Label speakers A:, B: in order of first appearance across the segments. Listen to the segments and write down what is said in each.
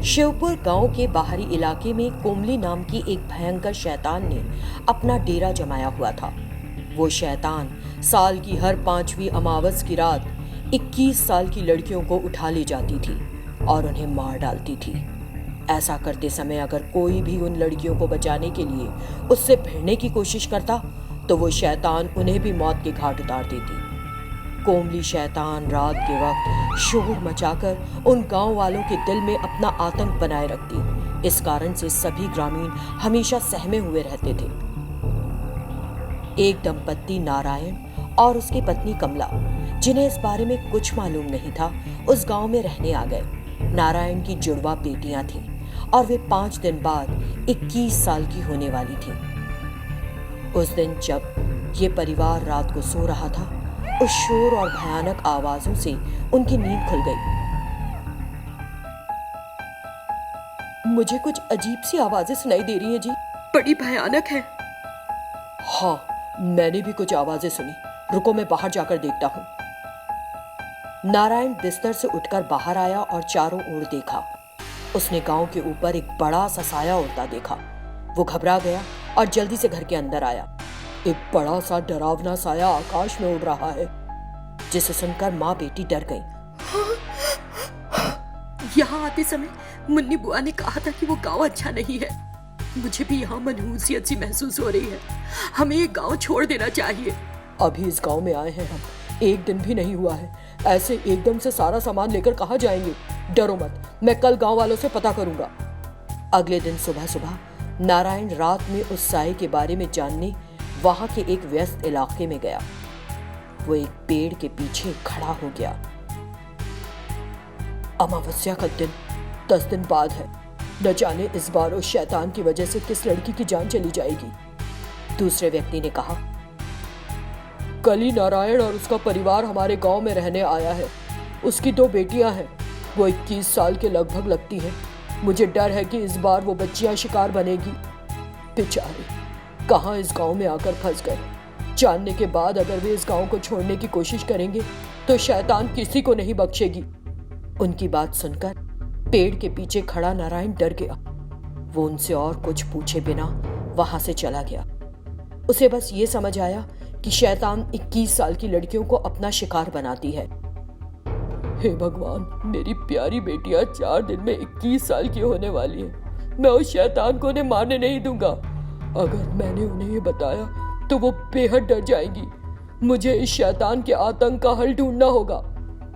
A: शिवपुर गांव के बाहरी इलाके में कोमली नाम की एक भयंकर शैतान ने अपना डेरा जमाया हुआ था। वो शैतान साल की हर 5वीं अमावस की रात 21 साल की लड़कियों को उठा ले जाती थी और उन्हें मार डालती थी। ऐसा करते समय अगर कोई भी उन लड़कियों को बचाने के लिए उससे भिड़ने की कोशिश करता तो वो शैतान उन्हें भी मौत के घाट उतार देती। कोमली शैतान रात के वक्त शोर मचाकर उन गांव वालों के दिल में अपना आतंक बनाए रखती। इस कारण से सभी ग्रामीण हमेशा सहमे हुए रहते थे। एक दंपत्ति नारायण और उसकी पत्नी कमला, जिन्हें इस बारे में कुछ मालूम नहीं था, उस गांव में रहने आ गए। नारायण की जुड़वा बेटियां थीं और वे 5 दिन बाद 21 साल की होने वाली थीं। उस दिन जब ये परिवार रात को सो रहा था, उस शोर और भयानक आवाजों से उनकी नींद खुल गई। मुझे कुछ अजीब सी आवाजें सुनाई दे रही हैं जी, बड़ी भयानक है। हाँ, मैंने भी कुछ आवाजें सुनी। रुको, मैं बाहर जाकर देखता हूं। नारायण बिस्तर से उठकर बाहर आया और चारों ओर देखा। उसने गांव के ऊपर एक बड़ा सा साया उड़ता देखा। वो घबरा गया और जल्दी से घर के अंदर आया। एक बड़ा सा डरावना साया आकाश में उड़ रहा है, जिसे सुनकर माँ बेटी डर गई। यहाँ आते समय मुन्नी बुआ ने कहा था कि वो गांव अच्छा नहीं है। मुझे भी यहाँ मनहूसियत सी महसूस हो रही है। हमें ये गांव छोड़ देना चाहिए। अभी इस गांव में आए हैं हम, 1 दिन भी नहीं हुआ है। ऐसे एकदम से सारा सामान लेकर कहाँ जाएंगे? डरो मत, मैं कल गांव वालों से पता करूंगा। अगले दिन सुबह सुबह नारायण रात में उस साये के बारे में जानने वहां के एक व्यस्त इलाके में गया। वो एक पेड़ के पीछे खड़ा हो गया। अमावस्या का दिन 10 दिन बाद है। न जाने इस बार उस शैतान की वजह से किस लड़की की जान चली जाएगी। दूसरे व्यक्ति ने कहा, कल ही नारायण और उसका परिवार हमारे गांव में रहने आया है। उसकी 2 बेटियां हैं। वो 21 साल के लगभग लगती हैं। मुझे डर है कि इस बार वो बच्चियां शिकार बनेगी। बेचारे कहाँ इस गांव में आकर फंस गए। जानने के बाद अगर वे इस गांव को छोड़ने की कोशिश करेंगे तो शैतान किसी को नहीं बख्शेगी। उनकी बात सुनकर पेड़ के पीछे खड़ा नारायण डर गया। वो उनसे और कुछ पूछे बिना वहां से चला गया। उसे बस ये समझ आया कि शैतान 21 साल की लड़कियों को अपना शिकार बनाती है। हे भगवान, मेरी प्यारी बेटियां 4 दिन में 21 साल की होने वाली है। मैं उस शैतान को उन्हें मारने नहीं दूंगा। अगर मैंने उन्हें ये बताया तो वो बेहद डर जाएंगी। मुझे इस शैतान के आतंक का हल ढूंढना होगा।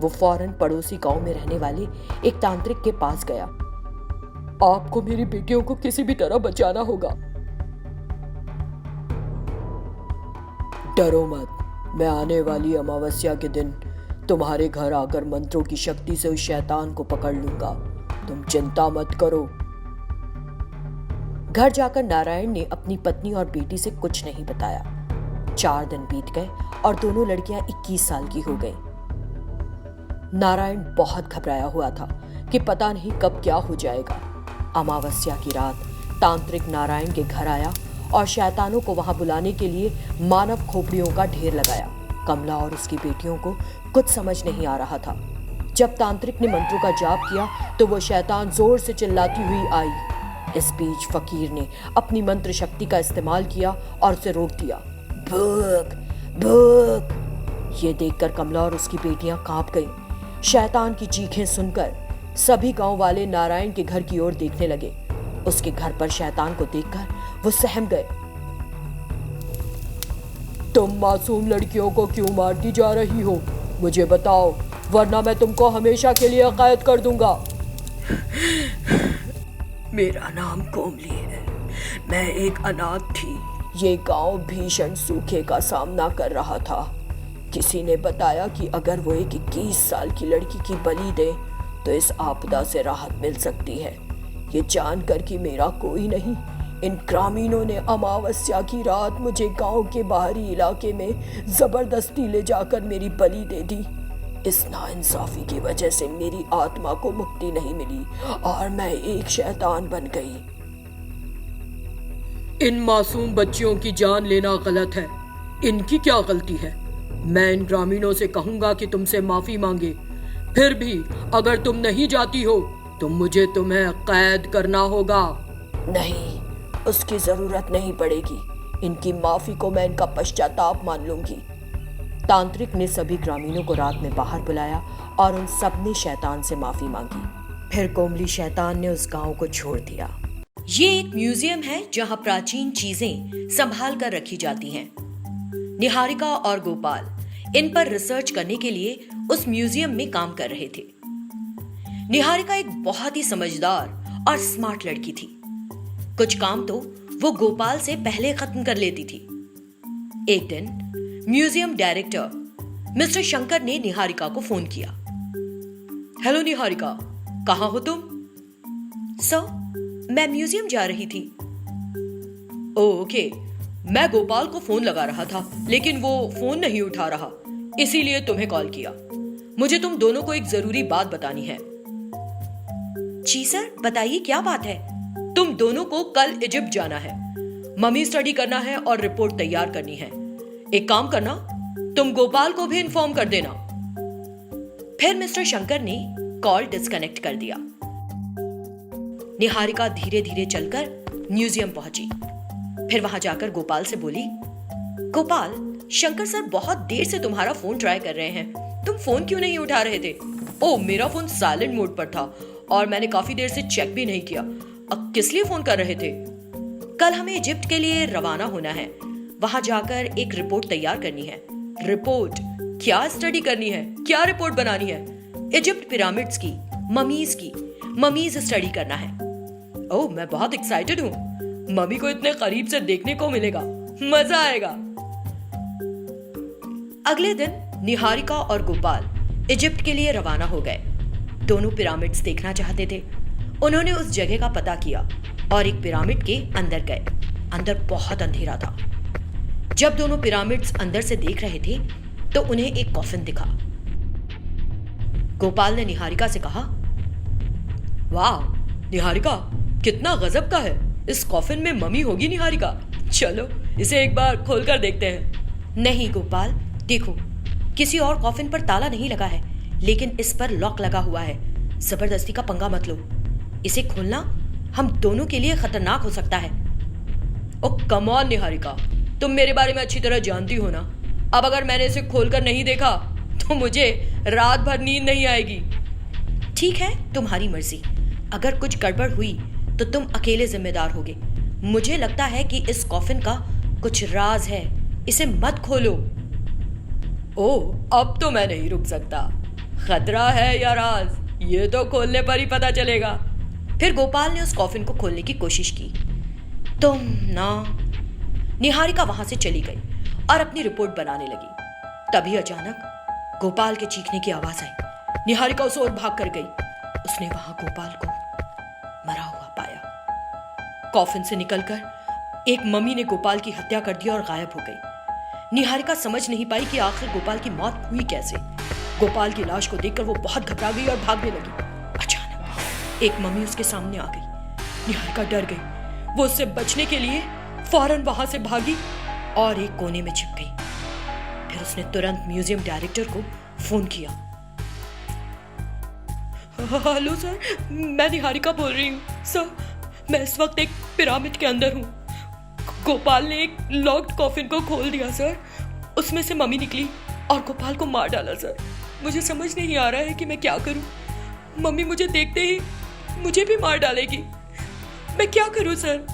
A: वो फौरन पड़ोसी गांव में रहने वाले एक तांत्रिक के पास गया। आपको मेरी बेटियों को किसी भी तरह बचाना होगा। डरो मत, मैं आने वाली अमावस्या के दिन तुम्हारे घर आकर मंत्रों की शक्ति से उस शैतान को पकड़ लूंगा। तुम चिंता मत करो। घर जाकर नारायण ने अपनी पत्नी और बेटी से कुछ नहीं बताया। 4 दिन बीत गए और दोनों लड़कियां 21 साल की हो गईं। नारायण बहुत घबराया हुआ था कि पता नहीं कब क्या हो जाएगा। अमावस्या की रात तांत्रिक नारायण के घर आया और शैतानों को वहां बुलाने के लिए मानव खोपड़ियों का ढेर लगाया। कमला और उसकी बेटियों को कुछ समझ नहीं आ रहा था। जब तांत्रिक ने मंत्रों का जाप किया तो वो शैतान जोर से चिल्लाती हुई आई। इस बीच फकीर ने अपनी मंत्र शक्ति का इस्तेमाल किया और उसे रोक दिया। भूख भूख। ये देखकर कमला और उसकी बेटियां कांप गईं। शैतान की चीखें सुनकर सभी गांव वाले नारायण के घर की ओर देखने लगे। उसके घर पर शैतान को देखकर वो सहम गए। तुम मासूम लड़कियों को क्यों मारती जा रही हो? मुझे बताओ, वरना मैं तुमको हमेशा के लिए कैद कर दूंगा। मेरा नाम कोमली है। मैं एक अनाथ थी। ये गांव भीषण सूखे का सामना कर रहा था। किसी ने बताया कि अगर वो एक 21 साल की लड़की की बलि दे तो इस आपदा से राहत मिल सकती है। ये जानकर कि मेरा कोई नहीं, इन ग्रामीणों ने अमावस्या की रात मुझे गांव के बाहरी इलाके में जबरदस्ती ले जाकर मेरी बलि दे दी। इस नाइंसाफी की वजह से मेरी आत्मा को मुक्ति नहीं मिली और मैं एक शैतान बन गई। इन मासूम बच्चियों की जान लेना गलत है। इनकी क्या गलती है? मैं इन ग्रामीणों से कहूंगा कि तुमसे माफी मांगे। फिर भी अगर तुम नहीं जाती हो तो मुझे तुम्हें कैद करना होगा। नहीं, उसकी जरूरत नहीं पड़ेगी। इनकी माफी को मैं इनका पश्चाताप मान लूंगी। तांत्रिक ने सभी ग्रामीणों को रात में बाहर बुलाया और उन सब ने शैतान से माफी मांगी। फिर कोमली शैतान ने उस गांव को छोड़ दिया।
B: ये एक म्यूजियम है जहां प्राचीन चीजें संभाल कर रखी जाती हैं। निहारिका और गोपाल इन पर रिसर्च करने के लिए उस म्यूजियम में काम कर रहे थे। निहारिका एक बहुत ही समझदार और स्मार्ट लड़की थी। कुछ काम तो वो गोपाल से पहले खत्म कर लेती थी। एक दिन म्यूजियम डायरेक्टर मिस्टर शंकर ने निहारिका को फोन किया। हेलो निहारिका, कहाँ हो तुम? सर, मैं म्यूजियम जा रही थी।
A: ओके, मैं गोपाल को फोन लगा रहा था लेकिन वो फोन नहीं उठा रहा, इसीलिए तुम्हें कॉल किया। मुझे तुम दोनों को एक जरूरी बात बतानी है।
B: जी सर, बताइए क्या बात है?
A: तुम दोनों को कल इजिप्ट जाना है, मम्मी स्टडी करना है और रिपोर्ट तैयार करनी है। एक काम करना, तुम गोपाल को भी इन्फॉर्म कर देना।
B: फिर मिस्टर शंकर ने कॉल डिस्कनेक्ट कर दिया। निहारिका धीरे धीरे चलकर म्यूजियम पहुंची। फिर वहां जाकर गोपाल से बोली, गोपाल, शंकर सर बहुत देर से तुम्हारा फोन ट्राई कर रहे हैं, तुम फोन क्यों नहीं उठा रहे थे?
A: ओ, मेरा फोन साइलेंट मोड पर था और मैंने काफी देर से चेक भी नहीं किया। अब किस लिए फोन कर रहे थे?
B: कल हमें इजिप्ट के लिए रवाना होना है, वहां जाकर एक रिपोर्ट तैयार करनी है।
A: रिपोर्ट? क्या स्टडी करनी है? क्या रिपोर्ट बनानी है?
B: इजिप्ट पिरामिड्स की, ममीज स्टडी करना है।
A: ओह, मैं बहुत एक्साइटेड हूँ। मम्मी को इतने करीब से देखने को मिलेगा, मजा आएगा।
B: अगले दिन निहारिका और गोपाल इजिप्ट के लिए रवाना हो गए। दोनों पिरामिड्स देखना चाहते थे। उन्होंने उस जगह का पता किया और एक पिरामिड के अंदर गए। अंदर बहुत अंधेरा था। जब दोनों पिरामिड्स अंदर से देख रहे थे तो उन्हें एक कॉफिन दिखा। गोपाल ने निहारिका से कहा,
A: वाह निहारिका, कितना गजब का है। इस कॉफिन में मम्मी होगी निहारिका। चलो इसे एक बार खोलकर देखते हैं।
B: नहीं गोपाल, देखो, किसी और कॉफिन पर ताला नहीं लगा है, लेकिन इस पर लॉक लगा हुआ है। जबरदस्ती का पंगा मत लो। इसे खोलना हम दोनों के लिए खतरनाक हो सकता है।
A: ओ कम ऑन निहारिका, तुम मेरे बारे में अच्छी तरह जानती हो ना। अब अगर मैंने इसे खोलकर नहीं देखा तो मुझे रात भर नींद नहीं आएगी।
B: ठीक है, तुम्हारी मर्जी। अगर कुछ गड़बड़ हुई तो तुम अकेले जिम्मेदार होगे। मुझे लगता है कि इस कॉफिन का कुछ राज है, इसे मत खोलो।
A: ओह, अब तो मैं नहीं रुक सकता। खतरा है या राज, ये तो खोलने पर ही पता चलेगा।
B: फिर गोपाल ने उस कॉफिन को खोलने की कोशिश की। तुम ना। निहारिका वहां से चली गई और अपनी रिपोर्ट बनाने लगी। तभी अचानक गोपाल के चीखने की आवाज आई। निहारिका उस ओर भाग कर गई। उसने वहां गोपाल को मरा हुआ पाया।
A: कॉफिन से निकलकर एक मम्मी ने गोपाल की हत्या कर दी और गायब हो गई। निहारिका समझ नहीं पाई कि आखिर गोपाल की मौत हुई कैसे। गोपाल की लाश को देखकर वो बहुत घबरा गई और भागने लगी। अचानक एक मम्मी उसके सामने आ गई। निहारिका डर गई। वो उससे बचने के लिए फौरन वहां से भागी और एक कोने में छिप गई। फिर उसने तुरंत म्यूजियम डायरेक्टर को फोन किया। हेलो सर, मैं निहारिका बोल रही हूँ। सर, मैं इस वक्त एक पिरामिड के अंदर हूँ। गोपाल ने एक लॉक्ड कॉफिन को खोल दिया सर। उसमें से मम्मी निकली और गोपाल को मार डाला सर। मुझे समझ नहीं आ रहा है कि मैं क्या करूं। मम्मी मुझे देखते ही मुझे भी मार डालेगी। मैं क्या करूं सर?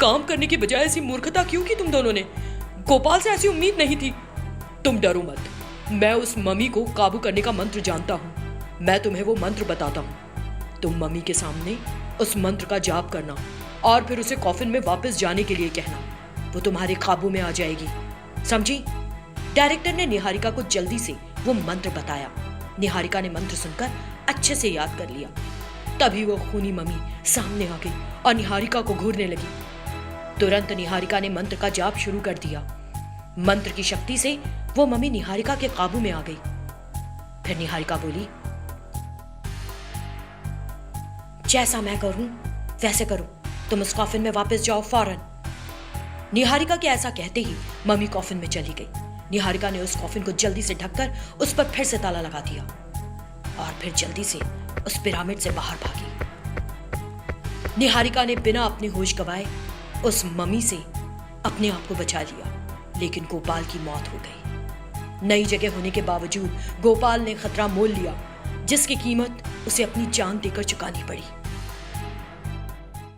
A: काम करने की बजाय ऐसी मूर्खता क्यों की तुम दोनों ने? गोपाल से ऐसी उम्मीद नहीं थी। तुम डरो मत, मैं उस मम्मी को काबू करने का मंत्र जानता हूँ। मैं तुम्हें वो मंत्र बताता हूँ। तुम मम्मी के सामने उस मंत्र का जाप करना और फिर उसे कॉफिन में वापस जाने के लिए कहना। वो तुम्हारे काबू में आ जाएगी, समझी?
B: डायरेक्टर ने निहारिका को जल्दी से वो मंत्र बताया। निहारिका ने मंत्र सुनकर अच्छे से याद कर लिया।
A: तभी वो खूनी मम्मी सामने आ गई और निहारिका को घूरने लगी।
B: तुरंत निहारिका ने मंत्र का जाप शुरू कर दिया। मंत्र की शक्ति से वो मम्मी निहारिका के काबू में आ गई। फिर निहारिका बोली, जैसा मैं करूं वैसे करो। तुम उस कॉफिन में वापस जाओ फौरन। निहारिका के ऐसा कहते ही मम्मी कॉफिन में चली गई। निहारिका ने उस कॉफिन को जल्दी से ढककर उस पर फिर से ताला लगा दिया और फिर जल्दी से उस पिरामिड से बाहर भागी। निहारिका ने बिना अपने होश गंवाए उस मम्मी से अपने आप को बचा लिया, लेकिन गोपाल की मौत हो गई। नई जगह होने के बावजूद गोपाल ने खतरा मोल लिया, जिसकी कीमत उसे अपनी जान देकर चुकानी पड़ी।